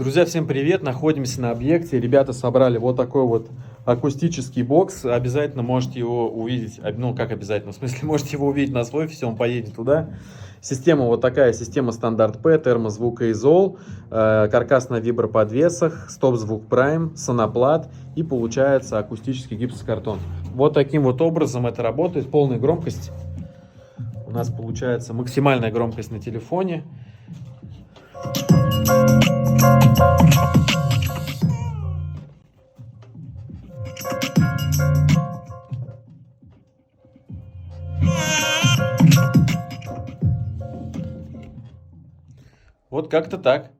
Друзья, всем привет! Находимся на объекте. Ребята собрали вот такой вот акустический бокс. Обязательно можете его увидеть. Ну, как обязательно? В смысле, можете его увидеть на свой, все, он поедет туда. Система вот такая, система стандарт П, термозвукоизол, каркас на виброподвесах, стоп-звук Prime, соноплат и получается акустический гипсокартон. Вот таким вот образом это работает. Полная громкость. У нас получается максимальная громкость на телефоне. Вот как-то так.